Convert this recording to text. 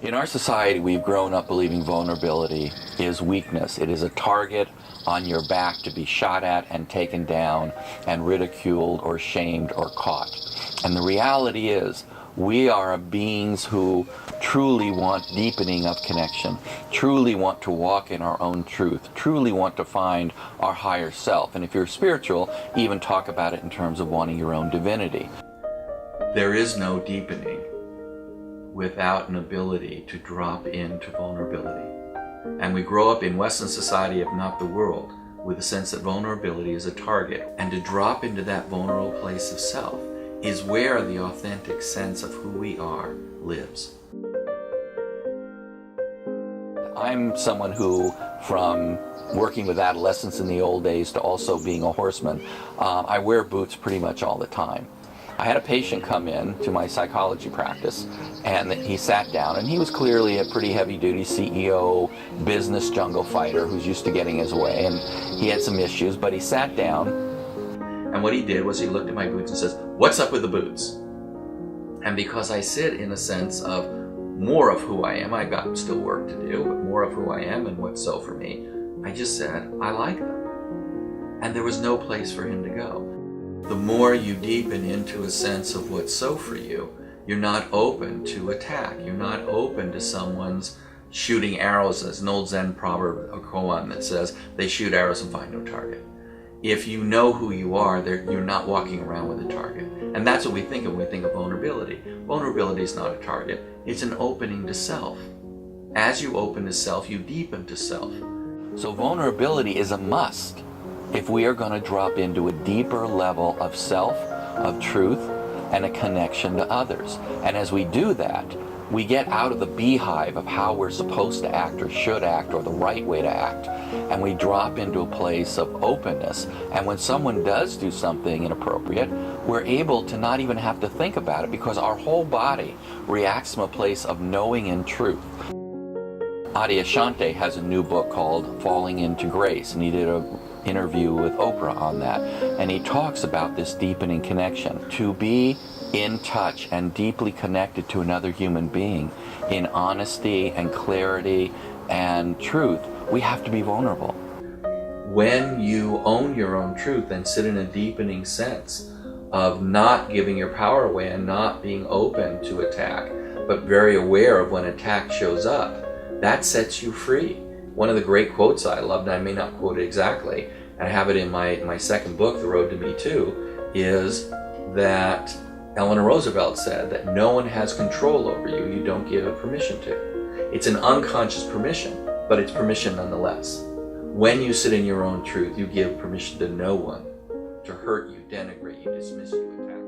In our society, we've grown up believing vulnerability is weakness. It is a target on your back to be shot at and taken down and ridiculed or shamed or caught. And the reality is, we are beings who truly want deepening of connection, truly want to walk in our own truth, truly want to find our higher self. And if you're spiritual, even talk about it in terms of wanting your own divinity. There is no deepening without an ability to drop into vulnerability. And we grow up in Western society, if not the world, with a sense that vulnerability is a target. And to drop into that vulnerable place of self is where the authentic sense of who we are lives. I'm someone who, from working with adolescents in the old days to also being a horseman, I wear boots pretty much all the time. I had a patient come in to my psychology practice, and he sat down, and he was clearly a pretty heavy-duty CEO, business jungle fighter who's used to getting his way, and he had some issues, but he sat down, and what he did was he looked at my boots and says, "What's up with the boots?" And because I sit in a sense of more of who I am, I got still work to do, but more of who I am and what's so for me, I just said, I like them. And there was no place for him to go. The more you deepen into a sense of what's so for you, you're not open to attack. You're not open to someone's shooting arrows. There's an old Zen proverb, a koan, that says, they shoot arrows and find no target. If you know who you are, you're not walking around with a target. And that's what we think of when we think of vulnerability. Vulnerability is not a target. It's an opening to self. As you open to self, you deepen to self. So vulnerability is a must if we are going to drop into a deeper level of self, of truth, and a connection to others. And as we do that, we get out of the beehive of how we're supposed to act or should act or the right way to act, and we drop into a place of openness. And when someone does do something inappropriate, we're able to not even have to think about it because our whole body reacts from a place of knowing and truth. Adyashanti has a new book called Falling into Grace, and he did an interview with Oprah on that, and he talks about this deepening connection. To be in touch and deeply connected to another human being in honesty and clarity and truth, we have to be vulnerable. When you own your own truth and sit in a deepening sense of not giving your power away and not being open to attack, but very aware of when attack shows up, that sets you free. One of the great quotes I loved, and I may not quote it exactly, and I have it in my second book, The Road to Me Too, is that Eleanor Roosevelt said that no one has control over you you don't give permission to. It's an unconscious permission, but it's permission nonetheless. When you sit in your own truth, you give permission to no one to hurt you, denigrate you, dismiss you, attack you.